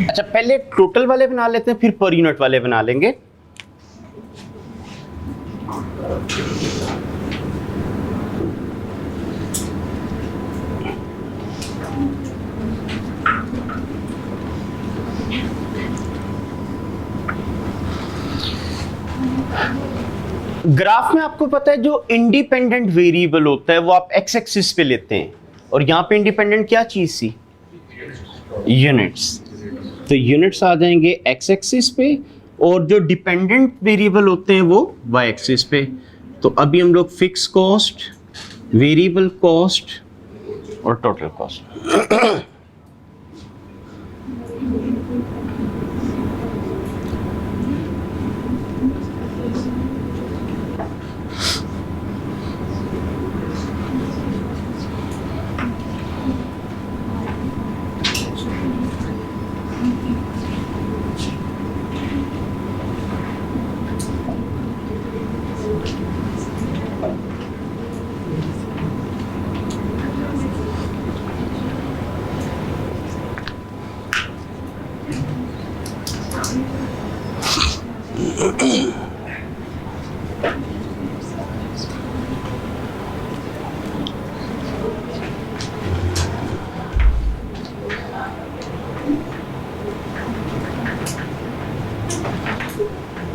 अच्छा, पहले टोटल वाले बना लेते हैं, फिर पर यूनिट वाले बना लेंगे। ग्राफ में आपको पता है जो इंडिपेंडेंट वेरिएबल होता है वो आप एक्स एक्सिस पे लेते हैं, और यहां पे इंडिपेंडेंट क्या चीज थी, यूनिट्स। तो यूनिट्स आ जाएंगे एक्स एक्सिस पे, और जो डिपेंडेंट वेरिएबल होते हैं वो वाई एक्सिस पे। तो अभी हम लोग फिक्स कॉस्ट, वेरिएबल कॉस्ट और टोटल कॉस्ट।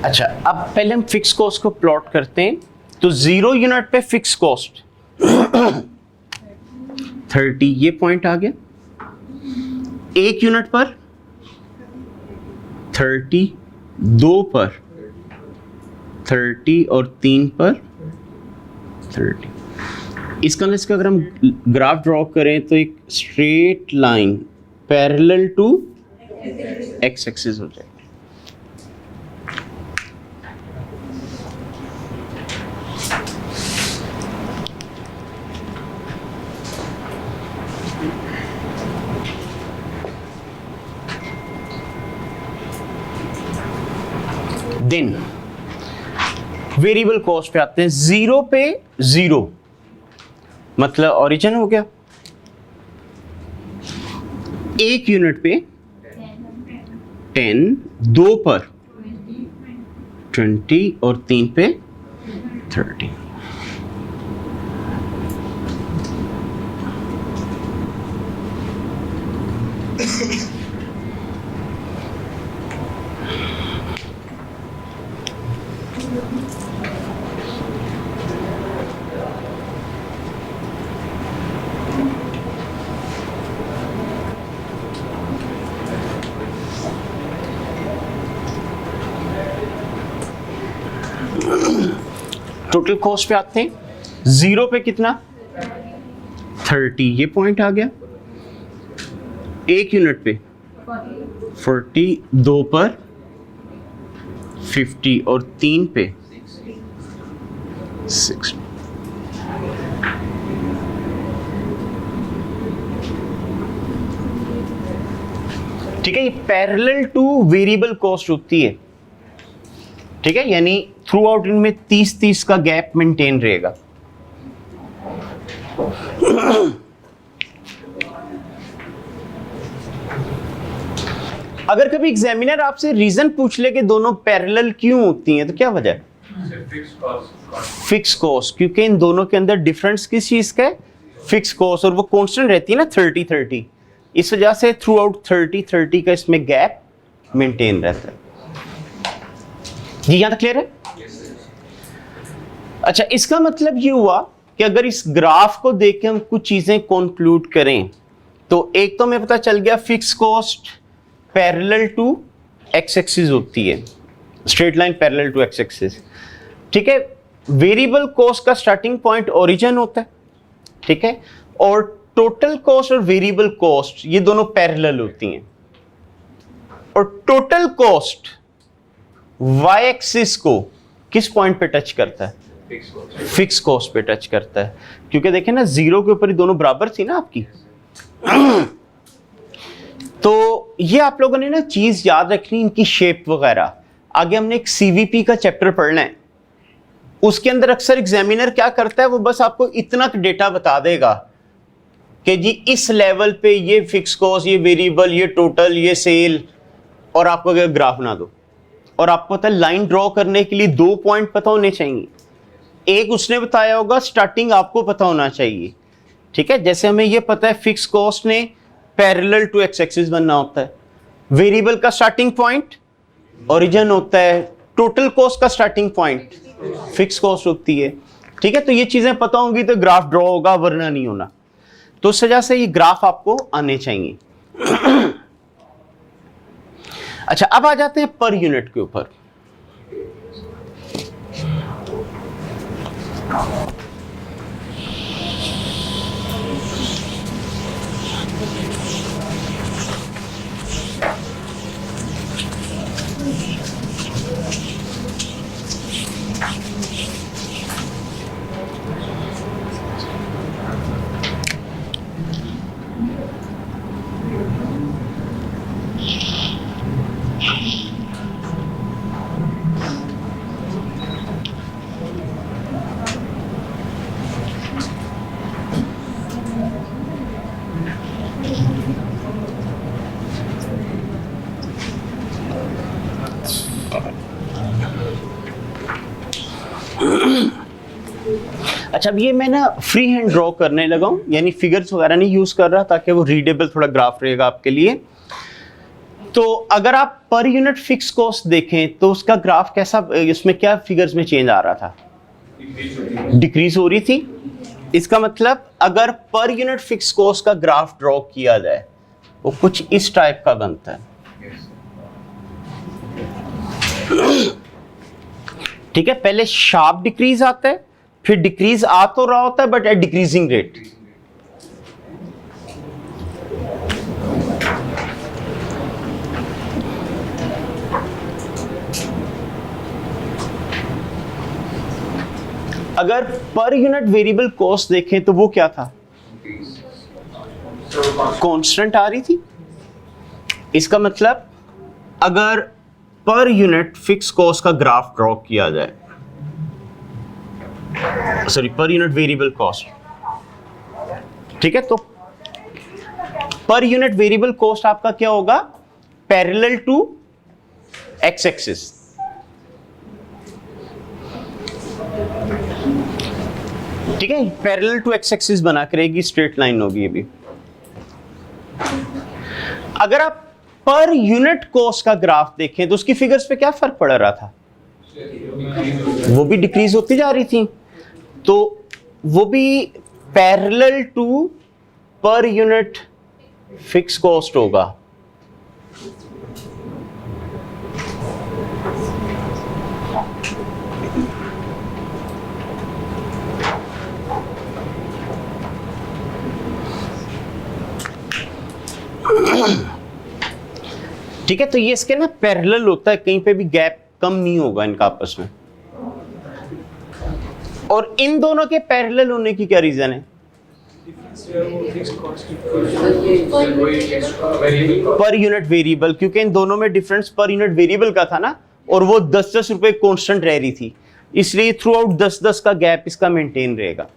अच्छा, अब पहले हम फिक्स कॉस्ट को प्लॉट करते हैं। तो 0 यूनिट पे फिक्स कॉस्ट 30, ये पॉइंट आ गया। 1 यूनिट पर 30, 2 पर 30 और 3 पर 30। इसका अगर हम ग्राफ ड्रॉ करें तो एक straight line parallel to X axis हो जाएगी। देन वेरिएबल कॉस्ट पे आते हैं। 0 पे 0 मतलब ओरिजिन हो गया। 1 यूनिट पे 10, 2 पर 20 और 3 पे 30। टोटल कॉस्ट पे आते हैं। 0 पे कितना, 30, ये पॉइंट आ गया। 1 यूनिट पे 40, 2 पर 50 और 3 पे 60। ठीक है, ये पैरेलल टू वेरिएबल कॉस्ट होती है। ठीक है, यानी थ्रू आउट इनमें 30-30 का गैप मेंटेन रहेगा। अगर कभी एग्जामिनर आपसे रीजन पूछ ले कि दोनों पैरेलल क्यों होती हैं तो क्या वजह है? फिक्स कॉस्ट, क्योंकि इन दोनों के अंदर डिफरेंस किस चीज का है? फिक्स कॉस्ट, और वो कांस्टेंट रहती है ना 30-30, इस वजह से थ्रू आउट 30-30 का इसमें गैप मेंटेन रहता है। जी यहां तक क्लियर है? अच्छा, इसका मतलब ये हुआ कि अगर इस ग्राफ को देख के हम कुछ चीजें कंक्लूड करें तो एक तो हमें पता चल गया fix cost parallel to X axis होती है, straight line parallel to X axis, ठीक है। वेरिएबल कॉस्ट का स्टार्टिंग पॉइंट ओरिजिन होता है, ठीक है, और टोटल कॉस्ट और वेरिएबल कॉस्ट ये दोनों पैरेलल होती हैं, और टोटल कॉस्ट वाई एक्सिस को किस पॉइंट पे टच करता है? फिक्स कॉस्ट पे टच करता है, क्योंकि देखें ना जीरो के ऊपर ही दोनों बराबर थी ना आपकी। तो ये आप लोगों ने ना चीज याद रखनी, इनकी शेप वगैरह। आगे हमने एक सीवीपी का चैप्टर पढ़ना है, उसके अंदर अक्सर एग्जामिनर क्या करता है, वो बस आपको इतना डेटा बता देगा कि जी इस लेवल पे ये फिक्स कॉस्ट, ये वेरिएबल, ये टोटल, ये सेल, और आपको अगर ग्राफ बना दो। और आपको पता है लाइन ड्रॉ करने के लिए 2 पॉइंट पता होने चाहिए, एक उसने बताया होगा, स्टार्टिंग आपको पता होना चाहिए, ठीक है। जैसे हमें ये पता है फिक्स कॉस्ट ने पैरेलल टू एक्स एक्सिस बनना होता है, वेरिएबल का स्टार्टिंग पॉइंट ओरिजिन होता है, टोटल कॉस्ट का स्टार्टिंग पॉइंट फिक्स कॉस्ट होती है, ठीक है। तो ये चीजें पता होंगी तो ग्राफ ड्रॉ होगा, वरना नहीं होना। तो उस वजह से ये ग्राफ आपको आने चाहिए। अच्छा, अब आ जाते हैं पर यूनिट के ऊपर। अच्छा, अब ये मैं ना फ्री हैंड ड्रॉ करने लगा हूं, यानी फिगर्स वगैरह नहीं यूज कर रहा, ताकि वो रीडेबल थोड़ा ग्राफ रहेगा आपके लिए। तो अगर आप पर यूनिट फिक्स कॉस्ट देखें तो उसका ग्राफ कैसा, इसमें क्या फिगर्स में चेंज आ रहा था? डिक्रीज हो रही थी। इसका मतलब अगर पर यूनिट फिक्स कॉस्ट का ग्राफ ड्रॉ किया जाए वो कुछ इस टाइप का बनता है, ठीक है। पहले शार्प डिक्रीज आता है, फिर डिक्रीज आ तो रहा होता है बट एट डिक्रीजिंग रेट। अगर पर यूनिट वेरिएबल कॉस्ट देखें तो वो क्या था? कांस्टेंट आ रही थी। इसका मतलब अगर पर यूनिट फिक्स कॉस्ट का ग्राफ ड्रॉ किया जाए, sorry per unit variable cost, ठीक है, तो पर यूनिट वेरिएबल कॉस्ट आपका क्या होगा? पैरेलल टू एक्स एक्सिस, ठीक है, पैरेलल टू एक्स एक्सिस बना करेगी, स्ट्रेट लाइन होगी ये भी। अगर आप पर यूनिट कॉस्ट का ग्राफ देखें तो उसकी फिगर्स पे क्या फर्क पड़ रहा था? वो भी डिक्रीज होती जा रही थी, तो वो भी parallel to per unit fix cost होगा। ठीक है, तो ये इसके ना पैरेलल होता है, कहीं पे भी गैप कम नहीं होगा इनका आपस में। और इन दोनों के पैरेलल होने की क्या रीजन है? पर यूनिट वेरिएबल, क्योंकि इन दोनों में डिफरेंस पर यूनिट वेरिएबल का था ना, और वो 10-10 रुपए कांस्टेंट रह रही थी, इसलिए थ्रू आउट 10-10 का गैप इसका मेंटेन रहेगा।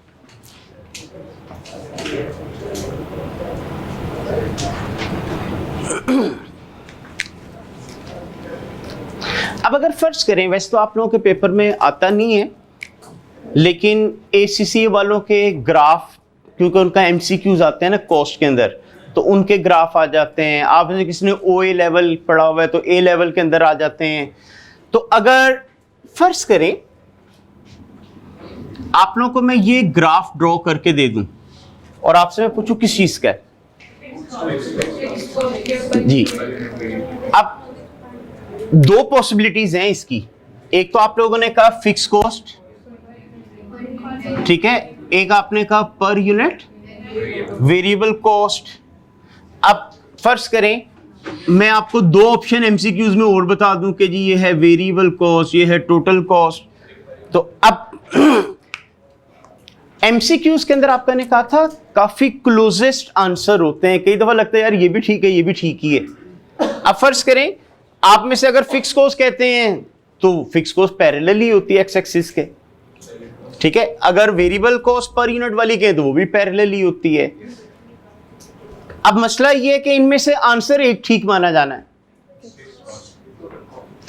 अब अगर फर्ज करें, वैसे तो आप लोगों के पेपर में आता नहीं है, लेकिन ACCA वालों के ग्राफ, क्योंकि उनका MCQs आते हैं ना कॉस्ट के अंदर, तो उनके ग्राफ आ जाते हैं। आपने किसी ने OA लेवल पढ़ा हुआ है तो A लेवल के अंदर आ जाते हैं। तो अगर फर्ज करें आप लोगों को मैं ये ग्राफ ड्रॉ करके दे दूं और आपसे मैं पूछूं किस चीज का है जी, अब दो पॉसिबिलिटीज हैं इसकी। एक तो आप लोगों ने कहा फिक्स कॉस्ट, ठीक है, एक आपने कहा पर यूनिट वेरिएबल कॉस्ट। अब फर्ज करें मैं आपको दो ऑप्शन MCQs में और बता दूं कि जी ये है वेरिएबल कॉस्ट, ये है टोटल कॉस्ट। तो अब MCQs के अंदर आपका ने कहा था काफी क्लोजेस्ट आंसर होते हैं, कई दफा लगता है यार ये भी ठीक है, ये भी ठीक ही है। अब फर्ज करें आप में से अगर फिक्स कॉस्ट कहते हैं तो फिक्स कॉस्ट पैरेलल ही होती है एक्स एक्सिस के, ठीक है। अगर वेरिएबल कॉस्ट पर यूनिट वाली कहें तो वो भी पैरेलल ही होती है। अब मसला ये है कि इनमें से आंसर एक ठीक माना जाना है,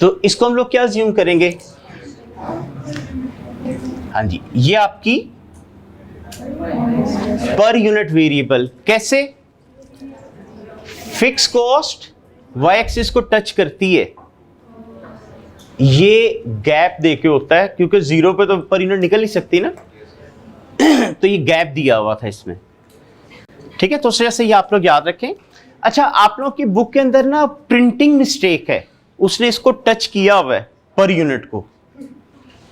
तो इसको हम लोग क्या अज्यूम करेंगे? हाँ जी, ये आपकी पर यूनिट वेरिएबल कैसे? फिक्स कॉस्ट वाई एक्सिस को टच करती है, ये गैप देके होता है, क्योंकि जीरो पे तो पर यूनिट निकल नहीं सकती ना तो ये गैप दिया हुआ था इसमें, ठीक है। तो उस वजह से ये आप लोग याद रखें। अच्छा, आप लोग की बुक के अंदर ना प्रिंटिंग मिस्टेक है, उसने इसको टच किया हुआ है पर यूनिट को,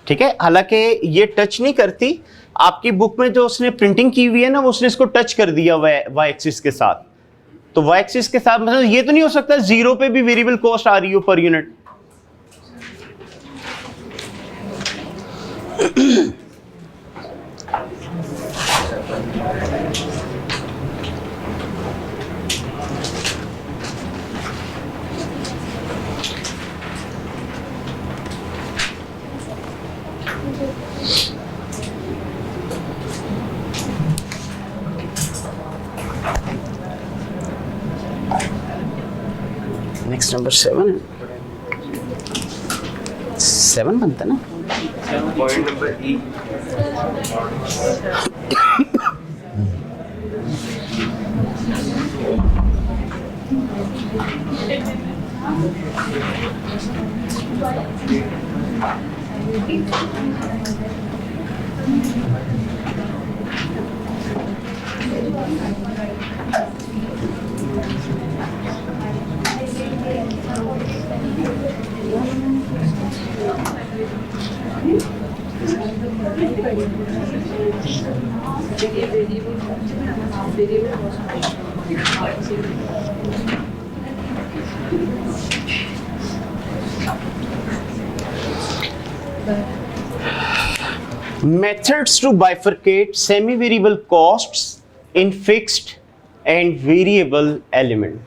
ठीक है। हालांकि ये टच नहीं करती, आपकी बुक में जो उसने प्रिंटिंग की हुई है ना, वो उसने इसको टच कर दिया हुआ है वाई एक्सिस के साथ। तो वाई एक्सिस के साथ मतलब ये तो नहीं हो सकता जीरो पे भी वेरिएबल कॉस्ट आ रही हो पर यूनिट। नेक्स्ट नंबर 7 है, 7 बनता है ना। Point number E Methods to bifurcate semi-variable costs in fixed and variable element.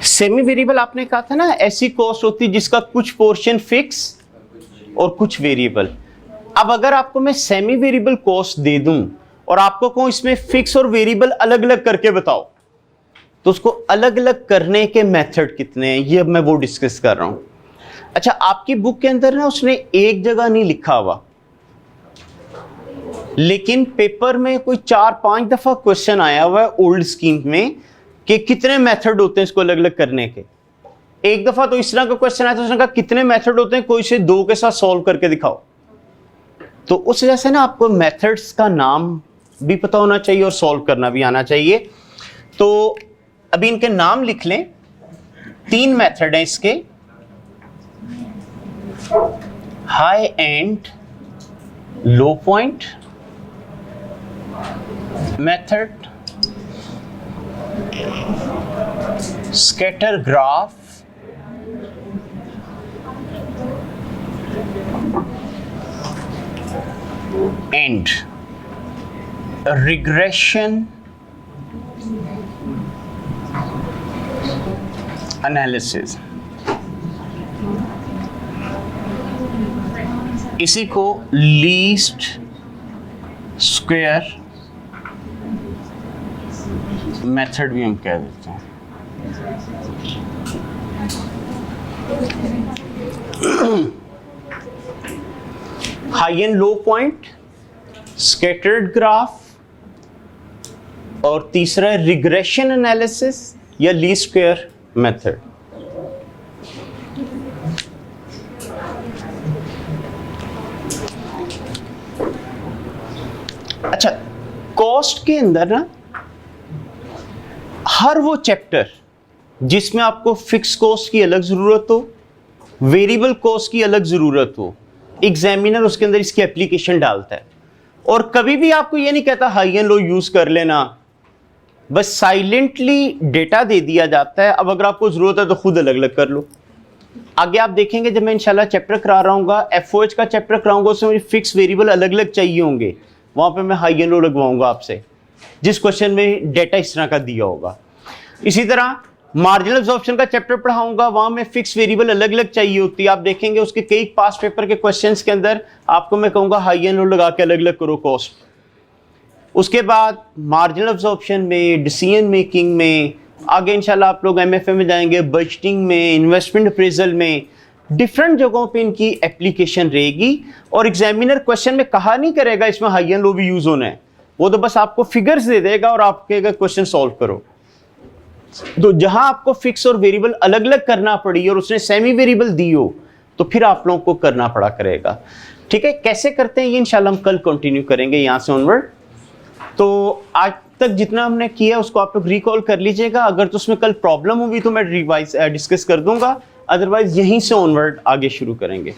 Semi variable आपने कहा था ना, ऐसी कॉस्ट होती है जिसका कुछ पोर्शन फिक्स और कुछ वेरिएबल। अब अगर आपको मैं सेमी वेरिएबल कॉस्ट दे दूं और आपको कहूं इसमें फिक्स और वेरिएबल अलग अलग करके बताओ, तो उसको अलग अलग करने के मेथड कितने हैं, ये अब मैं वो डिस्कस कर रहा हूं। अच्छा, आपकी बुक के अंदर ना उसने एक जगह नहीं लिखा हुआ, लेकिन पेपर में कोई 4-5 दफा क्वेश्चन आया हुआ है ओल्ड स्कीम में कि कितने मेथड होते हैं इसको अलग अलग करने के। एक दफा तो इस तरह का क्वेश्चन आया था, उसने कहा कितने मेथड होते हैं, कोई से 2 के साथ सॉल्व करके दिखाओ। तो उस वजह से ना आपको मेथड्स का नाम भी पता होना चाहिए और सॉल्व करना भी आना चाहिए। तो अभी इनके नाम लिख लें। 3 मेथड हैं इसके, high and low point method, scatter graph, and regression analysis. इसी को लीस्ट स्क्वायर मेथड भी हम कह देते हैं। High and low point, scattered graph, और तीसरा है रिग्रेशन एनालिसिस या लीस्ट स्क्वायर मेथड। अच्छा, कॉस्ट के अंदर ना हर वो चैप्टर जिसमें आपको फिक्स कॉस्ट की अलग जरूरत हो, वेरिएबल कॉस्ट की अलग जरूरत हो, एग्जामिनर उसके अंदर इसकी एप्लीकेशन डालता है। और कभी भी आपको ये नहीं कहता हाई एंड लो यूज कर लेना, बस साइलेंटली डेटा दे दिया जाता है। अब अगर आपको जरूरत है तो खुद अलग अलग कर लो। आगे आप देखेंगे जब मैं इंशाल्लाह चैप्टर करा रहा हूँ, एफओएच का चैप्टर कराऊंगा, उसमें मुझे फिक्स वेरिएबल अलग अलग चाहिए होंगे, वहां पे मैं हाई एंड लो लगवाऊंगा आपसे, जिस क्वेश्चन में डेटा इस तरह का दिया होगा। इसी तरह मार्जिनल एब्जॉर्प्शन का चैप्टर पढ़ाऊंगा, वहां में फिक्स वेरिएबल अलग अलग चाहिए होती है। आप देखेंगे उसके कई पास पेपर के क्वेश्चंस के अंदर आपको मैं कहूंगा हाई एंड लो लगा के अलग अलग करो कॉस्ट। उसके बाद मार्जिनल एब्जॉर्प्शन में, डिसीजन मेकिंग में, आगे इंशाल्लाह आप लोग एमएफए में जाएंगे, बजटिंग में, इन्वेस्टमेंट अप्रेजल में, डिफरेंट जगहों पे इनकी एप्लीकेशन रहेगी। और एग्जामिनर क्वेश्चन में कहा नहीं करेगा इसमें हाई एंड लो भी यूज होना है, वो तो बस आपको फिगर्स दे देगा और आपके क्वेश्चन सॉल्व करो। तो जहां आपको फिक्स और वेरिएबल अलग अलग करना पड़ी और उसने सेमी वेरिएबल दी हो, तो फिर आप लोगों को करना पड़ा करेगा। ठीक है, कैसे करते हैं ये इंशाल्लाह हम कल कंटिन्यू करेंगे यहां से ऑनवर्ड। तो आज तक जितना हमने किया उसको आप लोग रिकॉल कर लीजिएगा। अगर तो उसमें कल प्रॉब्लम हुई तो मैं रिवाइज डिस्कस कर दूंगा, अदरवाइज यहीं से ऑनवर्ड आगे शुरू करेंगे।